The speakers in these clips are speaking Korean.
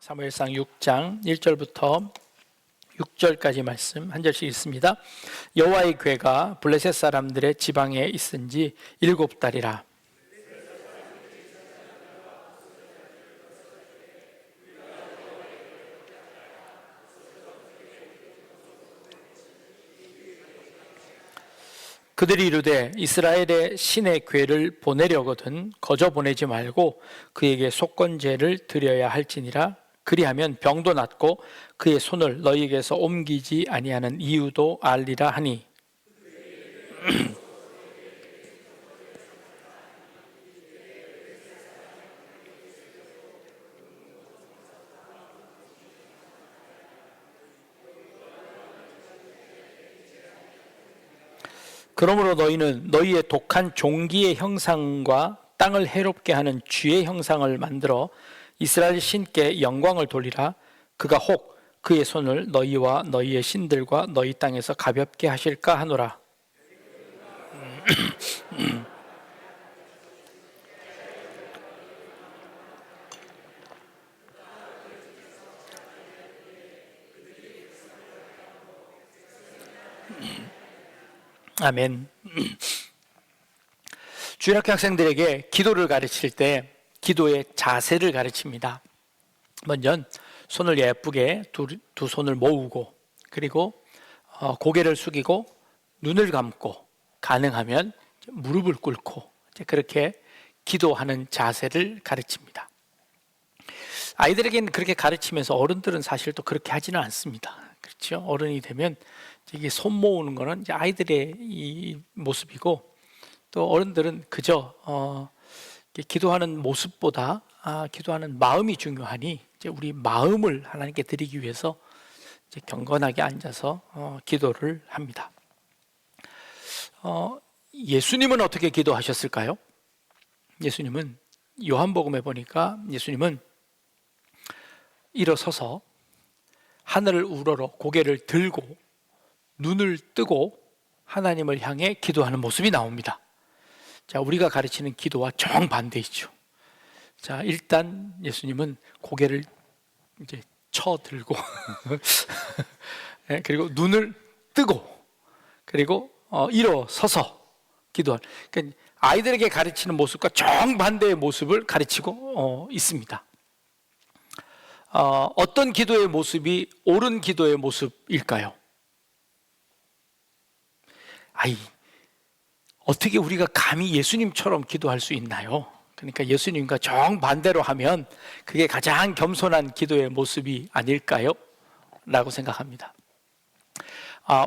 사무엘상 6장 1절부터 6절까지 말씀 한 절씩 읽습니다. 여호와의 궤가 블레셋 사람들의 지방에 있은지 7달이라. 그들이 이르되 이스라엘의 신의 궤를 보내려거든 거저 보내지 말고 그에게 속건제를 드려야 할지니라. 그리하면 병도 낫고 그의 손을 너희에게서 옮기지 아니하는 이유도 알리라 하니. 그러므로 너희는 너희의 독한 종기의 형상과 땅을 해롭게 하는 쥐의 형상을 만들어 이스라엘 신께 영광을 돌리라. 그가 혹 그의 손을 너희와 너희의 신들과 너희 땅에서 가볍게 하실까 하노라. 아멘. 주일학교 학생들에게 기도를 가르칠 때 기도의 자세를 가르칩니다. 먼저 손을 예쁘게 두 손을 모으고, 그리고 고개를 숙이고 눈을 감고, 가능하면 무릎을 꿇고 그렇게 기도하는 자세를 가르칩니다. 아이들에게는 그렇게 가르치면서 어른들은 사실 또 그렇게 하지는 않습니다. 그렇죠? 어른이 되면 이게 손 모으는 거는 이제 아이들의 이 모습이고, 또 어른들은 그저 기도하는 모습보다 기도하는 마음이 중요하니 이제 우리 마음을 하나님께 드리기 위해서 이제 경건하게 앉아서 기도를 합니다. 예수님은 어떻게 기도하셨을까요? 예수님은 요한복음에 보니까 예수님은 일어서서 하늘을 우러러 고개를 들고 눈을 뜨고 하나님을 향해 기도하는 모습이 나옵니다. 자, 우리가 가르치는 기도와 정반대이죠. 자, 일단 예수님은 고개를 이제 쳐들고 그리고 눈을 뜨고, 그리고 일어서서 기도하는, 그러니까 아이들에게 가르치는 모습과 정반대의 모습을 가르치고 있습니다. 어떤 기도의 모습이 옳은 기도의 모습일까요? 어떻게 우리가 감히 예수님처럼 기도할 수 있나요? 그러니까 예수님과 정반대로 하면 그게 가장 겸손한 기도의 모습이 아닐까요? 라고 생각합니다.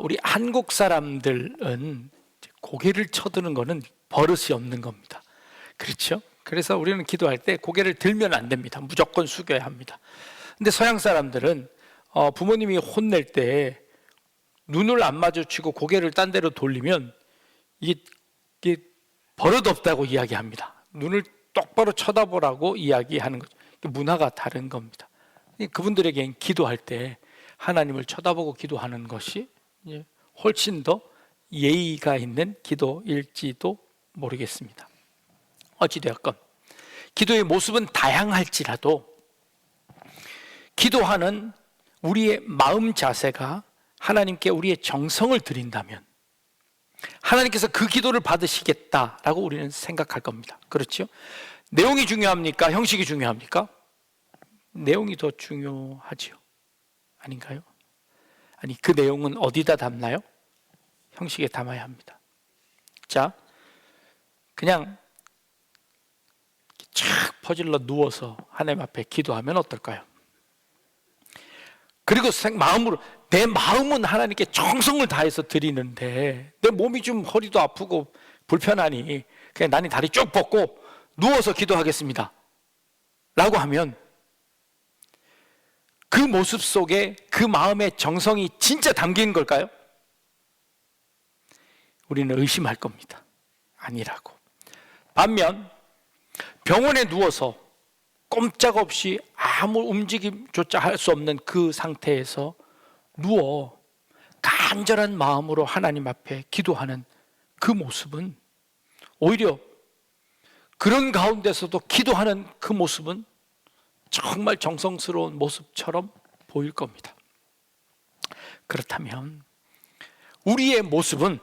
우리 한국 사람들은 고개를 쳐드는 거는 버릇이 없는 겁니다. 그렇죠? 그래서 우리는 기도할 때 고개를 들면 안 됩니다. 무조건 숙여야 합니다. 근데 서양 사람들은 부모님이 혼낼 때 눈을 안 마주치고 고개를 딴 데로 돌리면 이게 버릇없다고 이야기합니다. 눈을 똑바로 쳐다보라고 이야기하는 거죠. 문화가 다른 겁니다. 그분들에겐 기도할 때 하나님을 쳐다보고 기도하는 것이 훨씬 더 예의가 있는 기도일지도 모르겠습니다. 어찌되었건 기도의 모습은 다양할지라도 기도하는 우리의 마음 자세가 하나님께 우리의 정성을 드린다면 하나님께서 그 기도를 받으시겠다라고 우리는 생각할 겁니다. 그렇죠? 내용이 중요합니까? 형식이 중요합니까? 내용이 더 중요하지요. 아닌가요? 아니, 그 내용은 어디다 담나요? 형식에 담아야 합니다. 자, 그냥 쫙 퍼질러 누워서 하나님 앞에 기도하면 어떨까요? 그리고 마음으로, 내 마음은 하나님께 정성을 다해서 드리는데 내 몸이 좀 허리도 아프고 불편하니 그냥 나는 다리 쭉 뻗고 누워서 기도하겠습니다 라고 하면 그 모습 속에 그 마음의 정성이 진짜 담긴 걸까요? 우리는 의심할 겁니다. 아니라고. 반면 병원에 누워서 꼼짝없이 아무 움직임조차 할 수 없는 그 상태에서 누워 간절한 마음으로 하나님 앞에 기도하는 그 모습은, 오히려 그런 가운데서도 기도하는 그 모습은 정말 정성스러운 모습처럼 보일 겁니다. 그렇다면 우리의 모습은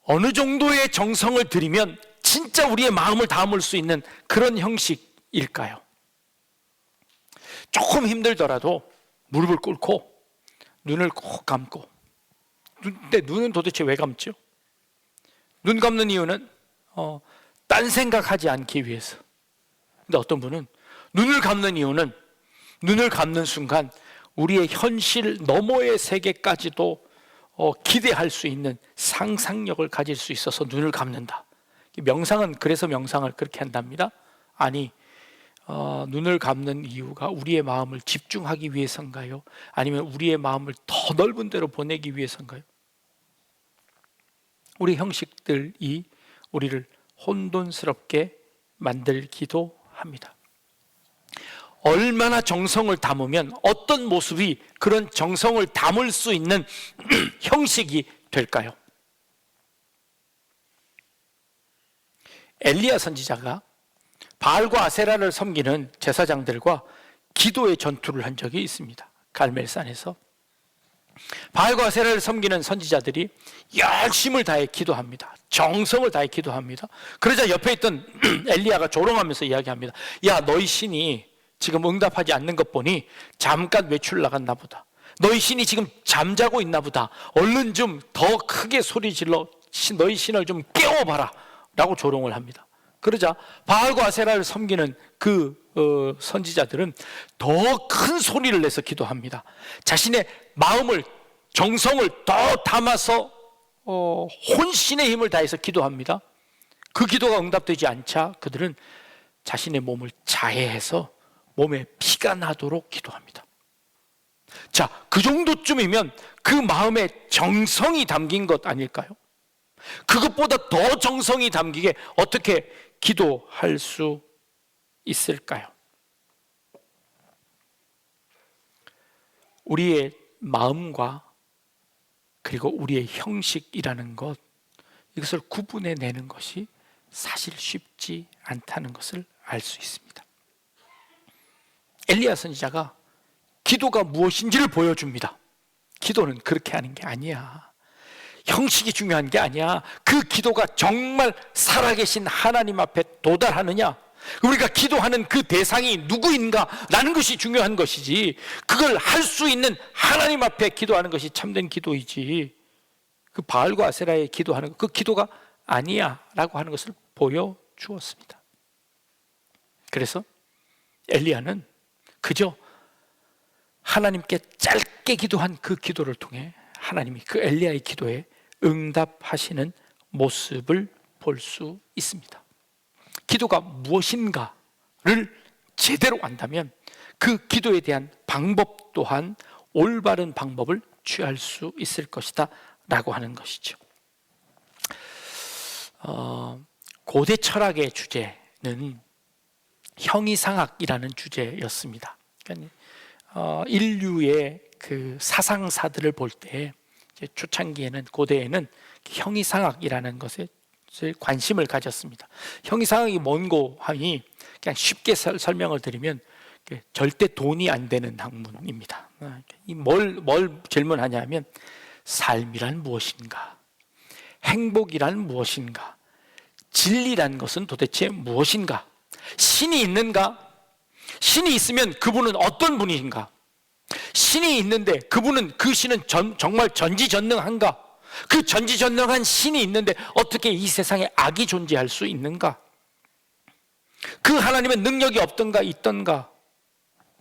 어느 정도의 정성을 들이면 진짜 우리의 마음을 담을 수 있는 그런 형식일까요? 조금 힘들더라도 무릎을 꿇고 눈을 꼭 감고, 근데 눈은 도대체 왜 감죠? 눈 감는 이유는 딴 생각하지 않기 위해서. 근데 어떤 분은 눈을 감는 이유는 눈을 감는 순간 우리의 현실 너머의 세계까지도 기대할 수 있는 상상력을 가질 수 있어서 눈을 감는다. 명상은 그래서 명상을 그렇게 한답니다. 아니, 눈을 감는 이유가 우리의 마음을 집중하기 위해서인가요? 아니면 우리의 마음을 더 넓은 데로 보내기 위해서인가요? 우리 형식들이 우리를 혼돈스럽게 만들기도 합니다. 얼마나 정성을 담으면 어떤 모습이 그런 정성을 담을 수 있는 형식이 될까요? 엘리야 선지자가 바알과 아세라를 섬기는 제사장들과 기도의 전투를 한 적이 있습니다. 갈멜산에서 바알과 아세라를 섬기는 선지자들이 열심을 다해 기도합니다. 정성을 다해 기도합니다. 그러자 옆에 있던 엘리야가 조롱하면서 이야기합니다. 야, 너희 신이 지금 응답하지 않는 것 보니 잠깐 외출 나갔나 보다. 너희 신이 지금 잠자고 있나 보다. 얼른 좀 더 크게 소리 질러 너희 신을 좀 깨워봐라 라고 조롱을 합니다. 그러자 바알과 아세라를 섬기는 그 선지자들은 더 큰 소리를 내서 기도합니다. 자신의 마음을, 정성을 더 담아서 혼신의 힘을 다해서 기도합니다. 그 기도가 응답되지 않자 그들은 자신의 몸을 자해해서 몸에 피가 나도록 기도합니다. 자, 그 정도쯤이면 그 마음에 정성이 담긴 것 아닐까요? 그것보다 더 정성이 담기게 어떻게 기도할 수 있을까요? 우리의 마음과 그리고 우리의 형식이라는 것, 이것을 구분해내는 것이 사실 쉽지 않다는 것을 알 수 있습니다. 엘리야 선지자가 기도가 무엇인지를 보여줍니다. 기도는 그렇게 하는 게 아니야. 형식이 중요한 게 아니야. 그 기도가 정말 살아계신 하나님 앞에 도달하느냐, 우리가 기도하는 그 대상이 누구인가라는 것이 중요한 것이지, 그걸 할 수 있는 하나님 앞에 기도하는 것이 참된 기도이지, 그 바알과 아세라에 기도하는 그 기도가 아니야 라고 하는 것을 보여주었습니다. 그래서 엘리야는 그저 하나님께 짧게 기도한 그 기도를 통해 하나님이 그 엘리야의 기도에 응답하시는 모습을 볼 수 있습니다. 기도가 무엇인가를 제대로 안다면 그 기도에 대한 방법 또한 올바른 방법을 취할 수 있을 것이다 라고 하는 것이죠. 고대 철학의 주제는 형이상학이라는 주제였습니다. 그러니까 인류의 그 사상사들을 볼 때 초창기에는, 고대에는 형이상학이라는 것에 관심을 가졌습니다. 형이상학이 뭔고 하니 그냥 쉽게 설명을 드리면 절대 돈이 안 되는 학문입니다. 뭘 질문하냐면 삶이란 무엇인가? 행복이란 무엇인가? 진리란 것은 도대체 무엇인가? 신이 있는가? 신이 있으면 그분은 어떤 분인가? 신이 있는데 그 신은 정말 전지전능한가? 그 전지전능한 신이 있는데 어떻게 이 세상에 악이 존재할 수 있는가? 그 하나님의 능력이 없던가 있던가?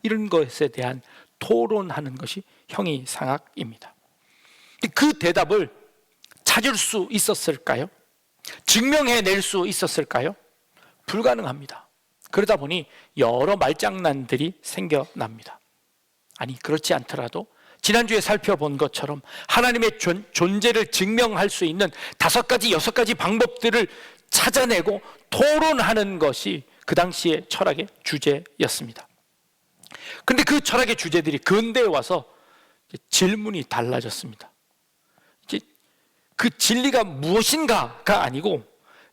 이런 것에 대한 토론하는 것이 형이상학입니다. 그 대답을 찾을 수 있었을까요? 증명해낼 수 있었을까요? 불가능합니다. 그러다 보니 여러 말장난들이 생겨납니다. 아니, 그렇지 않더라도 지난주에 살펴본 것처럼 하나님의 존재를 증명할 수 있는 5가지, 6가지 방법들을 찾아내고 토론하는 것이 그 당시의 철학의 주제였습니다. 그런데 그 철학의 주제들이 근대에 와서 질문이 달라졌습니다. 이제 그 진리가 무엇인가가 아니고,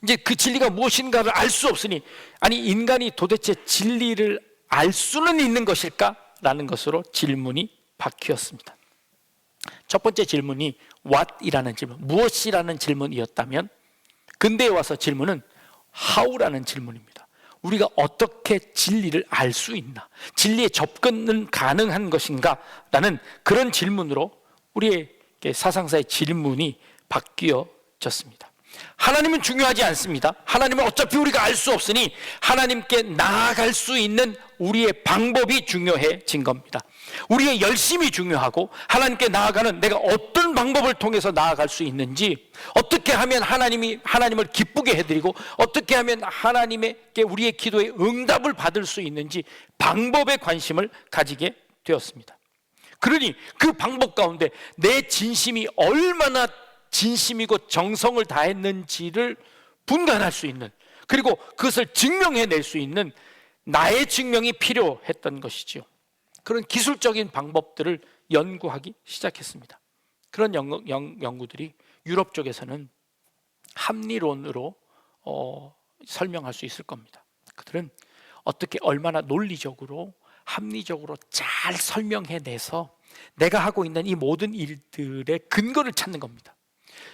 이제 그 진리가 무엇인가를 알 수 없으니, 아니 인간이 도대체 진리를 알 수는 있는 것일까? 라는 것으로 질문이 바뀌었습니다. 첫 번째 질문이 what이라는 질문, 무엇이라는 질문이었다면, 근대에 와서 질문은 how라는 질문입니다. 우리가 어떻게 진리를 알 수 있나? 진리에 접근은 가능한 것인가? 라는 그런 질문으로 우리의 사상사의 질문이 바뀌어졌습니다. 하나님은 중요하지 않습니다. 하나님은 어차피 우리가 알 수 없으니 하나님께 나아갈 수 있는 우리의 방법이 중요해진 겁니다. 우리의 열심이 중요하고, 하나님께 나아가는 내가 어떤 방법을 통해서 나아갈 수 있는지, 어떻게 하면 하나님을 기쁘게 해드리고, 어떻게 하면 하나님께 우리의 기도에 응답을 받을 수 있는지 방법에 관심을 가지게 되었습니다. 그러니 그 방법 가운데 내 진심이 얼마나 진심이고 정성을 다했는지를 분간할 수 있는, 그리고 그것을 증명해낼 수 있는 나의 증명이 필요했던 것이지요. 그런 기술적인 방법들을 연구하기 시작했습니다. 그런 연구들이 유럽 쪽에서는 합리론으로 설명할 수 있을 겁니다. 그들은 어떻게 얼마나 논리적으로 합리적으로 잘 설명해내서 내가 하고 있는 이 모든 일들의 근거를 찾는 겁니다.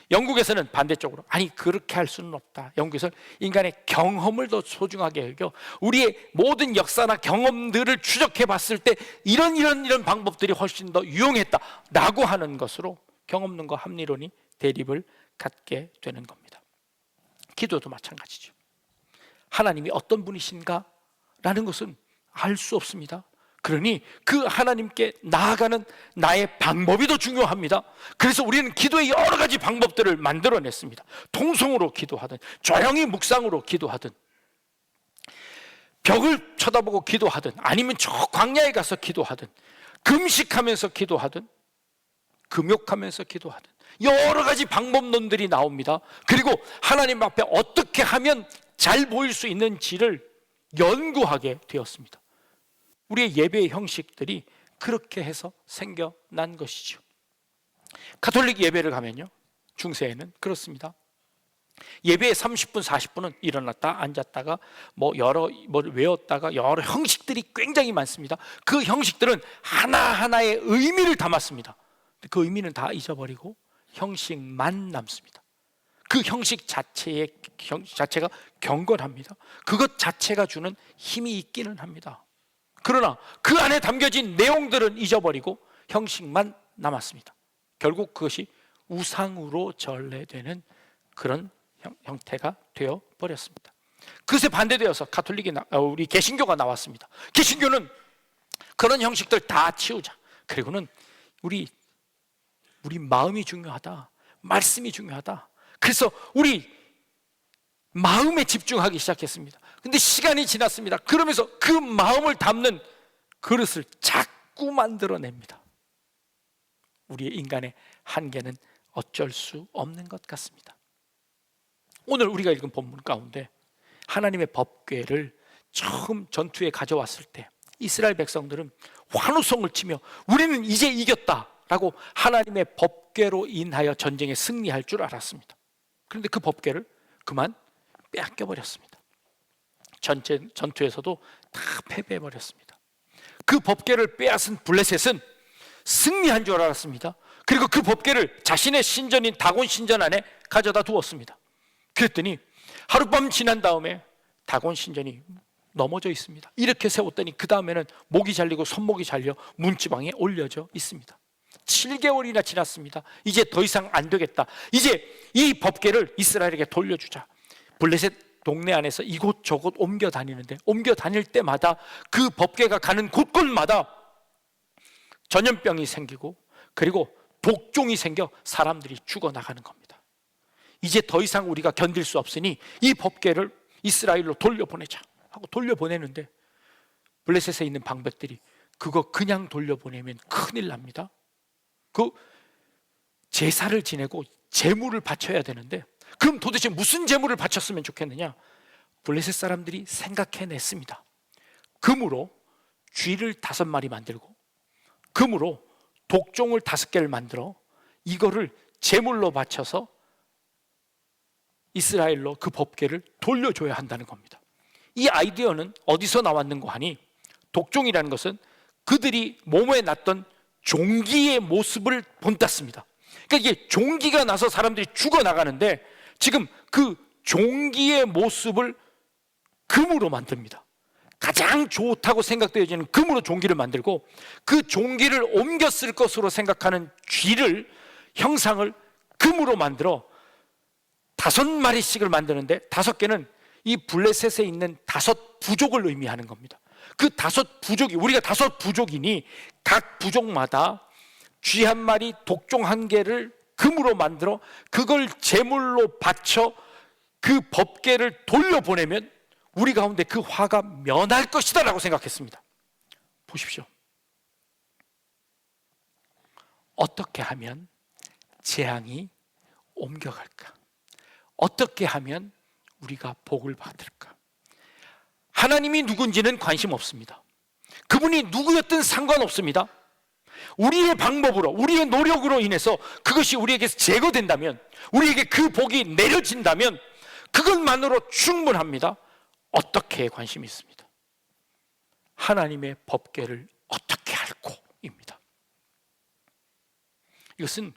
영국에서는 반대쪽으로, 아니 그렇게 할 수는 없다. 영국에서는 인간의 경험을 더 소중하게 여겨 우리의 모든 역사나 경험들을 추적해 봤을 때 이런 방법들이 훨씬 더 유용했다 라고 하는 것으로 경험론과 합리론이 대립을 갖게 되는 겁니다. 기도도 마찬가지죠. 하나님이 어떤 분이신가? 라는 것은 알 수 없습니다. 그러니 그 하나님께 나아가는 나의 방법이 더 중요합니다. 그래서 우리는 기도의 여러 가지 방법들을 만들어냈습니다. 통성으로 기도하든, 조용히 묵상으로 기도하든, 벽을 쳐다보고 기도하든, 아니면 저 광야에 가서 기도하든, 금식하면서 기도하든, 금욕하면서 기도하든, 여러 가지 방법론들이 나옵니다. 그리고 하나님 앞에 어떻게 하면 잘 보일 수 있는지를 연구하게 되었습니다. 우리의 예배의 형식들이 그렇게 해서 생겨난 것이죠. 가톨릭 예배를 가면요, 중세에는 그렇습니다. 예배에 30분, 40분은 일어났다 앉았다가 뭘 외웠다가 여러 형식들이 굉장히 많습니다. 그 형식들은 하나하나의 의미를 담았습니다. 그 의미는 다 잊어버리고 형식만 남습니다. 그 형식 자체가 경건합니다. 그것 자체가 주는 힘이 있기는 합니다. 그러나 그 안에 담겨진 내용들은 잊어버리고 형식만 남았습니다. 결국 그것이 우상으로 전래되는 그런 형태가 되어버렸습니다. 그것에 반대되어서 우리 개신교가 나왔습니다. 개신교는 그런 형식들 다 치우자. 그리고는 우리 마음이 중요하다, 말씀이 중요하다. 그래서 우리 마음에 집중하기 시작했습니다. 근데 시간이 지났습니다. 그러면서 그 마음을 담는 그릇을 자꾸 만들어냅니다. 우리의 인간의 한계는 어쩔 수 없는 것 같습니다. 오늘 우리가 읽은 본문 가운데 하나님의 법궤를 처음 전투에 가져왔을 때 이스라엘 백성들은 환호성을 치며 우리는 이제 이겼다라고 하나님의 법궤로 인하여 전쟁에 승리할 줄 알았습니다. 그런데 그 법궤를 그만 빼앗겨버렸습니다. 전투에서도 다 패배해버렸습니다. 그 법궤를 빼앗은 블레셋은 승리한 줄 알았습니다. 그리고 그 법궤를 자신의 신전인 다곤 신전 안에 가져다 두었습니다. 그랬더니 하룻밤 지난 다음에 다곤 신전이 넘어져 있습니다. 이렇게 세웠더니 그 다음에는 목이 잘리고 손목이 잘려 문지방에 올려져 있습니다. 7개월이나 지났습니다. 이제 더 이상 안 되겠다. 이제 이 법궤를 이스라엘에게 돌려주자. 블레셋 동네 안에서 이곳저곳 옮겨 다니는데, 옮겨 다닐 때마다 그 법궤가 가는 곳곳마다 전염병이 생기고, 그리고 독종이 생겨 사람들이 죽어나가는 겁니다. 이제 더 이상 우리가 견딜 수 없으니 이 법궤를 이스라엘로 돌려보내자 하고 돌려보내는데, 블레셋에 있는 방백들이 그거 그냥 돌려보내면 큰일 납니다. 그 제사를 지내고 제물을 바쳐야 되는데, 그럼 도대체 무슨 제물을 바쳤으면 좋겠느냐? 블레셋 사람들이 생각해냈습니다. 금으로 쥐를 5마리 만들고, 금으로 독종을 5개를 만들어 이거를 제물로 바쳐서 이스라엘로 그 법궤를 돌려줘야 한다는 겁니다. 이 아이디어는 어디서 나왔는고 하니, 독종이라는 것은 그들이 몸에 났던 종기의 모습을 본땄습니다. 그러니까 이게 종기가 나서 사람들이 죽어나가는데 지금 그 종기의 모습을 금으로 만듭니다. 가장 좋다고 생각되어지는 금으로 종기를 만들고 그 종기를 옮겨 쓸 것으로 생각하는 쥐를 형상을 금으로 만들어 5마리씩을 만드는데 5개는 이 블레셋에 있는 5 부족을 의미하는 겁니다. 그 5 부족이, 우리가 5 부족이니 각 부족마다 쥐 1마리, 독종 1개를 금으로 만들어 그걸 제물로 바쳐 그 법궤를 돌려보내면 우리 가운데 그 화가 면할 것이다 라고 생각했습니다. 보십시오. 어떻게 하면 재앙이 옮겨갈까? 어떻게 하면 우리가 복을 받을까? 하나님이 누군지는 관심 없습니다. 그분이 누구였든 상관없습니다. 우리의 방법으로, 우리의 노력으로 인해서 그것이 우리에게서 제거된다면, 우리에게 그 복이 내려진다면 그것만으로 충분합니다. 어떻게 관심이 있습니다. 하나님의 법궤를 어떻게 할고입니다. 이것은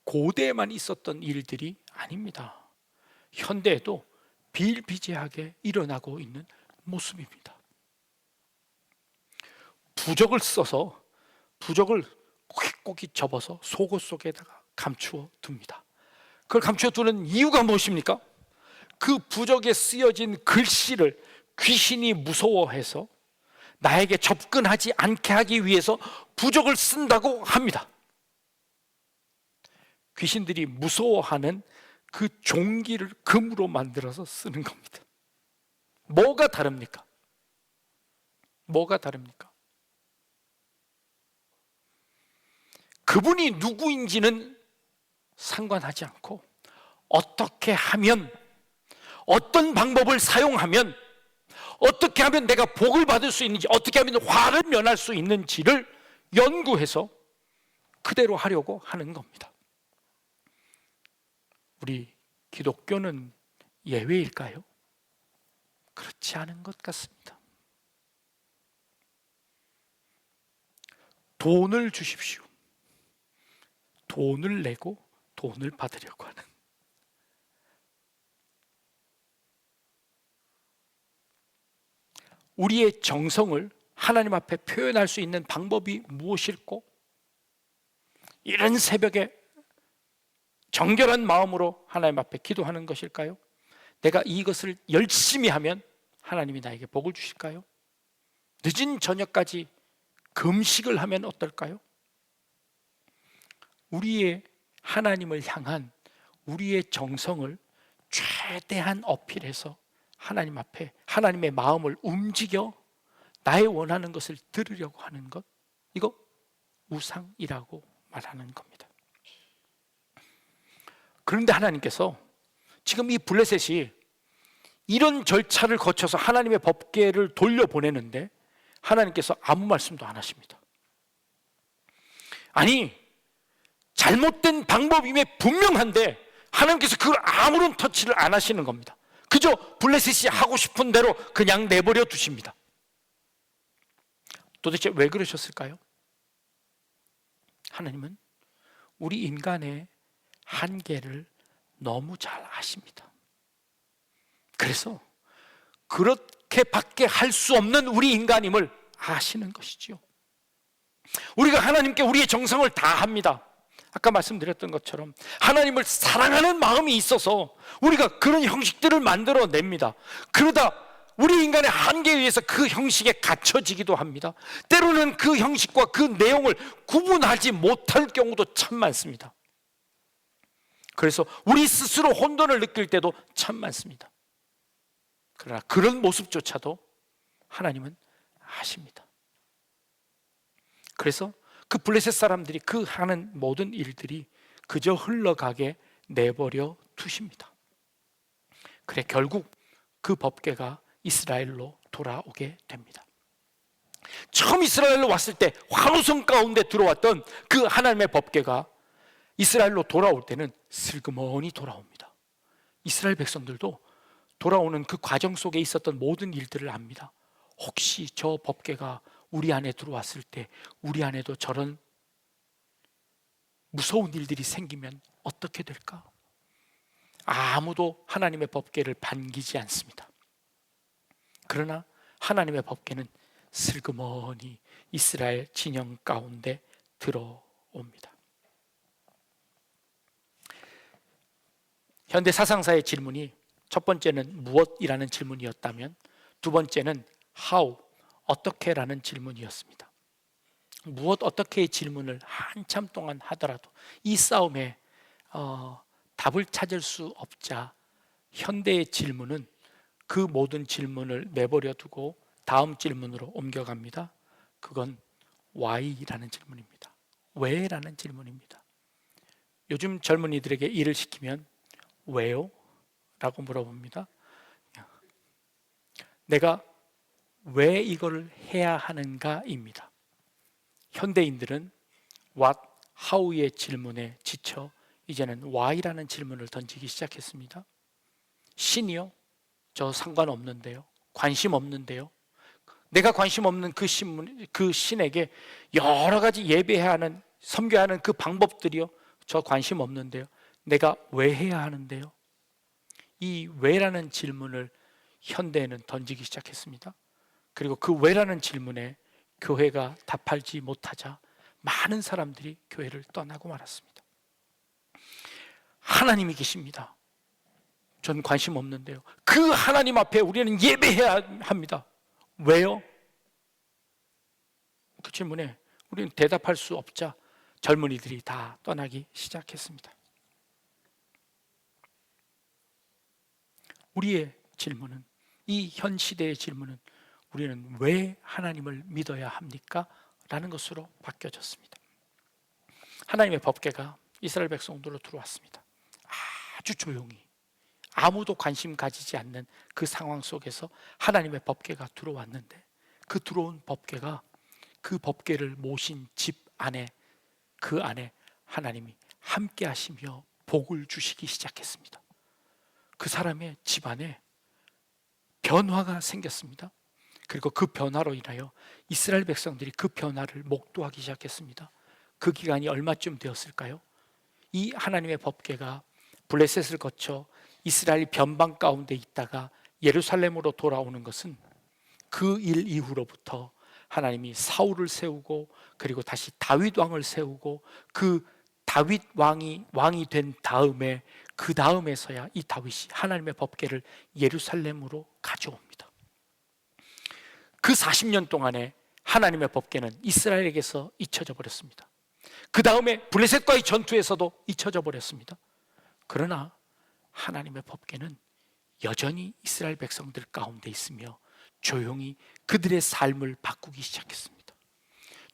고대에만 있었던 일들이 아닙니다. 현대에도 비일비재하게 일어나고 있는 모습입니다. 부적을 써서 부적을 quickquick 접어서 속옷 속에다가 감추어 둡니다. 그걸 감추어 두는 이유가 무엇입니까? 그 부적에 쓰여진 글씨를 귀신이 무서워해서 나에게 접근하지 않게 하기 위해서 부적을 쓴다고 합니다. 귀신들이 무서워하는 그 종기를 금으로 만들어서 쓰는 겁니다. 뭐가 다릅니까? 뭐가 다릅니까? 그분이 누구인지는 상관하지 않고 어떻게 하면, 어떤 방법을 사용하면, 어떻게 하면 내가 복을 받을 수 있는지, 어떻게 하면 화를 면할 수 있는지를 연구해서 그대로 하려고 하는 겁니다. 우리 기독교는 예외일까요? 그렇지 않은 것 같습니다. 돈을 주십시오. 돈을 내고 돈을 받으려고 하는, 우리의 정성을 하나님 앞에 표현할 수 있는 방법이 무엇일꼬? 이런 새벽에 정결한 마음으로 하나님 앞에 기도하는 것일까요? 내가 이것을 열심히 하면 하나님이 나에게 복을 주실까요? 늦은 저녁까지 금식을 하면 어떨까요? 우리의 하나님을 향한 우리의 정성을 최대한 어필해서 하나님 앞에 하나님의 마음을 움직여 나의 원하는 것을 들으려고 하는 것, 이거 우상이라고 말하는 겁니다. 그런데 하나님께서 지금 이 블레셋이 이런 절차를 거쳐서 하나님의 법궤를 돌려보내는데 하나님께서 아무 말씀도 안 하십니다. 아니, 잘못된 방법임에 분명한데 하나님께서 그걸 아무런 터치를 안 하시는 겁니다. 그저 블레셋이 하고 싶은 대로 그냥 내버려 두십니다. 도대체 왜 그러셨을까요? 하나님은 우리 인간의 한계를 너무 잘 아십니다. 그래서 그렇게밖에 할 수 없는 우리 인간임을 아시는 것이지요. 우리가 하나님께 우리의 정성을 다합니다. 아까 말씀드렸던 것처럼 하나님을 사랑하는 마음이 있어서 우리가 그런 형식들을 만들어냅니다. 그러다 우리 인간의 한계에 의해서 그 형식에 갇혀지기도 합니다. 때로는 그 형식과 그 내용을 구분하지 못할 경우도 참 많습니다. 그래서 우리 스스로 혼돈을 느낄 때도 참 많습니다. 그러나 그런 모습조차도 하나님은 아십니다. 그래서 그 블레셋 사람들이 그 하는 모든 일들이 그저 흘러가게 내버려 두십니다. 그래 결국 그 법궤가 이스라엘로 돌아오게 됩니다. 처음 이스라엘로 왔을 때 환호성 가운데 들어왔던 그 하나님의 법궤가 이스라엘로 돌아올 때는 슬그머니 돌아옵니다. 이스라엘 백성들도 돌아오는 그 과정 속에 있었던 모든 일들을 압니다. 혹시 저 법궤가 우리 안에 들어왔을 때 우리 안에도 저런 무서운 일들이 생기면 어떻게 될까? 아무도 하나님의 법궤를 반기지 않습니다. 그러나 하나님의 법궤는 슬그머니 이스라엘 진영 가운데 들어옵니다. 현대 사상사의 질문이 첫 번째는 무엇이라는 질문이었다면 두 번째는 how, 어떻게라는 질문이었습니다. 무엇 어떻게의 질문을 한참 동안 하더라도 이 싸움에 답을 찾을 수 없자 현대의 질문은 그 모든 질문을 내버려 두고 다음 질문으로 옮겨갑니다. 그건 why라는 질문입니다. 왜라는 질문입니다. 요즘 젊은이들에게 일을 시키면 왜요? 라고 물어봅니다. 내가 왜 이걸 해야 하는가입니다. 현대인들은 what, how의 질문에 지쳐 이제는 why라는 질문을 던지기 시작했습니다. 신이요? 저 상관없는데요. 관심 없는데요. 내가 관심 없는 그 신에게 여러 가지 예배해야 하는, 섬겨야 하는 그 방법들이요, 저 관심 없는데요. 내가 왜 해야 하는데요? 이 왜라는 질문을 현대에는 던지기 시작했습니다. 그리고 그 왜라는 질문에 교회가 답하지 못하자 많은 사람들이 교회를 떠나고 말았습니다. 하나님이 계십니다. 전 관심 없는데요. 그 하나님 앞에 우리는 예배해야 합니다. 왜요? 그 질문에 우리는 대답할 수 없자 젊은이들이 다 떠나기 시작했습니다. 우리의 질문은, 이 현 시대의 질문은 우리는 왜 하나님을 믿어야 합니까? 라는 것으로 바뀌어졌습니다. 하나님의 법궤가 이스라엘 백성들로 들어왔습니다. 아주 조용히, 아무도 관심 가지지 않는 그 상황 속에서 하나님의 법궤가 들어왔는데, 그 들어온 법궤가, 그 법궤를 모신 집 안에, 그 안에 하나님이 함께 하시며 복을 주시기 시작했습니다. 그 사람의 집안에 변화가 생겼습니다. 그리고 그 변화로 인하여 이스라엘 백성들이 그 변화를 목도하기 시작했습니다. 그 기간이 얼마쯤 되었을까요? 이 하나님의 법궤가 블레셋을 거쳐 이스라엘 변방 가운데 있다가 예루살렘으로 돌아오는 것은 그 일 이후로부터 하나님이 사울을 세우고 그리고 다시 다윗 왕을 세우고 그 다윗 왕이 된 다음에, 그 다음에서야 이 다윗이 하나님의 법궤를 예루살렘으로 가져옵니다. 그 40년 동안에 하나님의 법궤는 이스라엘에게서 잊혀져 버렸습니다. 그 다음에 블레셋과의 전투에서도 잊혀져 버렸습니다. 그러나 하나님의 법궤는 여전히 이스라엘 백성들 가운데 있으며 조용히 그들의 삶을 바꾸기 시작했습니다.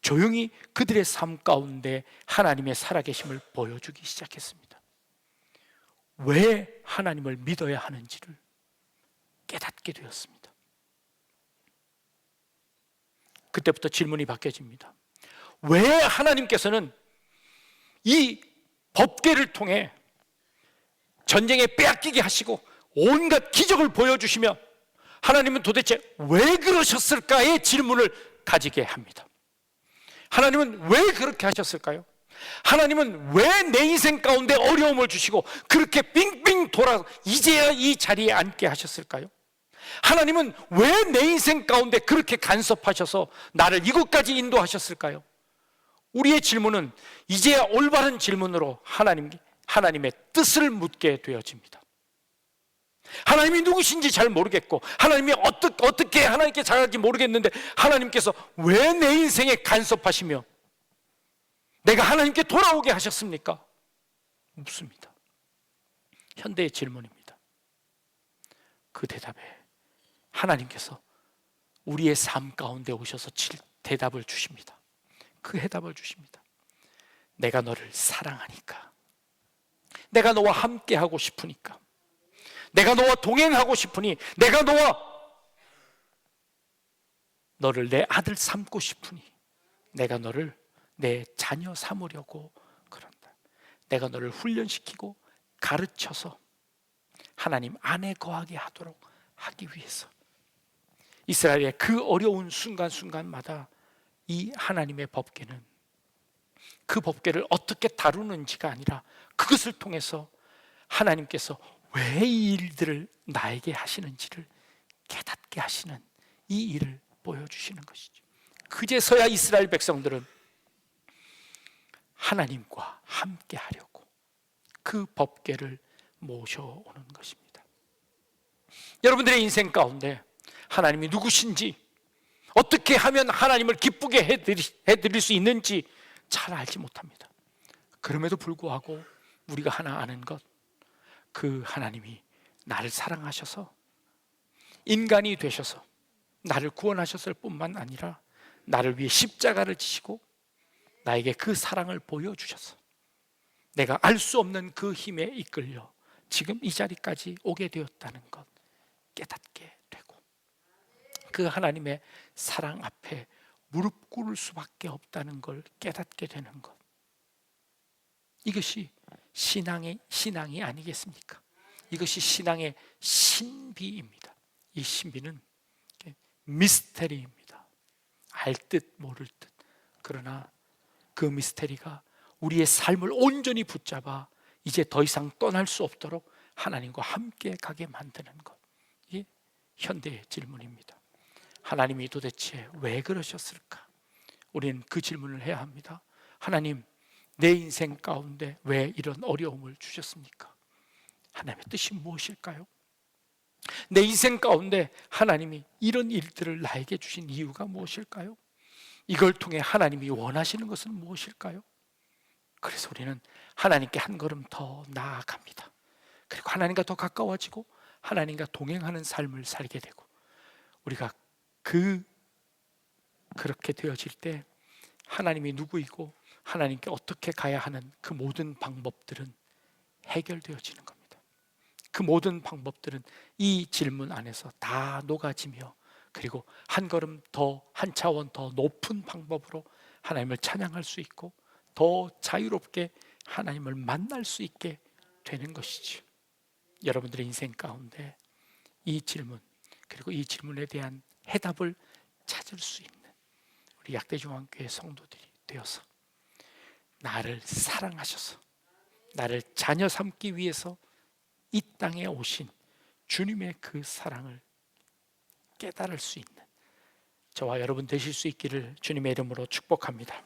조용히 그들의 삶 가운데 하나님의 살아계심을 보여주기 시작했습니다. 왜 하나님을 믿어야 하는지를 깨닫게 되었습니다. 그때부터 질문이 바뀌어집니다. 왜 하나님께서는 이 법궤를 통해 전쟁에 빼앗기게 하시고 온갖 기적을 보여주시며 하나님은 도대체 왜 그러셨을까의 질문을 가지게 합니다. 하나님은 왜 그렇게 하셨을까요? 하나님은 왜 내 인생 가운데 어려움을 주시고 그렇게 빙빙 돌아 이제야 이 자리에 앉게 하셨을까요? 하나님은 왜 내 인생 가운데 그렇게 간섭하셔서 나를 이곳까지 인도하셨을까요? 우리의 질문은 이제야 올바른 질문으로 하나님의 뜻을 묻게 되어집니다. 하나님이 누구신지 잘 모르겠고 하나님이 어떻게 하나님께 잘할지 모르겠는데 하나님께서 왜 내 인생에 간섭하시며 내가 하나님께 돌아오게 하셨습니까? 묻습니다. 현대의 질문입니다. 그 대답에 하나님께서 우리의 삶 가운데 오셔서 대답을 주십니다. 그 해답을 주십니다. 내가 너를 사랑하니까, 내가 너와 함께 하고 싶으니까, 내가 너와 동행하고 싶으니, 내가 너를 내 아들 삼고 싶으니, 내가 너를 내 자녀 삼으려고 그런다. 내가 너를 훈련시키고 가르쳐서 하나님 안에 거하게 하도록 하기 위해서. 이스라엘의 그 어려운 순간순간마다 이 하나님의 법궤는 그 법궤를 어떻게 다루는지가 아니라 그것을 통해서 하나님께서 왜 이 일들을 나에게 하시는지를 깨닫게 하시는 이 일을 보여주시는 것이죠. 그제서야 이스라엘 백성들은 하나님과 함께 하려고 그 법궤를 모셔오는 것입니다. 여러분들의 인생 가운데 하나님이 누구신지, 어떻게 하면 하나님을 기쁘게 해드릴 수 있는지 잘 알지 못합니다. 그럼에도 불구하고 우리가 하나 아는 것, 그 하나님이 나를 사랑하셔서 인간이 되셔서 나를 구원하셨을 뿐만 아니라 나를 위해 십자가를 지시고 나에게 그 사랑을 보여주셔서 내가 알 수 없는 그 힘에 이끌려 지금 이 자리까지 오게 되었다는 것 깨닫게 되고, 그 하나님의 사랑 앞에 무릎 꿇을 수밖에 없다는 걸 깨닫게 되는 것, 이것이 신앙이 아니겠습니까? 이것이 신앙의 신비입니다. 이 신비는 미스테리입니다. 알 듯 모를 듯. 그러나 그 미스테리가 우리의 삶을 온전히 붙잡아 이제 더 이상 떠날 수 없도록 하나님과 함께 가게 만드는 것, 이게 현대의 질문입니다. 하나님이 도대체 왜 그러셨을까? 우리는 그 질문을 해야 합니다. 하나님, 내 인생 가운데 왜 이런 어려움을 주셨습니까? 하나님의 뜻이 무엇일까요? 내 인생 가운데 하나님이 이런 일들을 나에게 주신 이유가 무엇일까요? 이걸 통해 하나님이 원하시는 것은 무엇일까요? 그래서 우리는 하나님께 한 걸음 더 나아갑니다. 그리고 하나님과 더 가까워지고 하나님과 동행하는 삶을 살게 되고, 우리가 그렇게 되어질 때 하나님이 누구이고 하나님께 어떻게 가야 하는 그 모든 방법들은 해결되어지는 겁니다. 그 모든 방법들은 이 질문 안에서 다 녹아지며, 그리고 한 걸음 더, 한 차원 더 높은 방법으로 하나님을 찬양할 수 있고 더 자유롭게 하나님을 만날 수 있게 되는 것이죠. 여러분들의 인생 가운데 이 질문, 그리고 이 질문에 대한 해답을 찾을 수 있는 우리 약대중앙교회 성도들이 되어서 나를 사랑하셔서 나를 자녀 삼기 위해서 이 땅에 오신 주님의 그 사랑을 깨달을 수 있는 저와 여러분 되실 수 있기를 주님의 이름으로 축복합니다.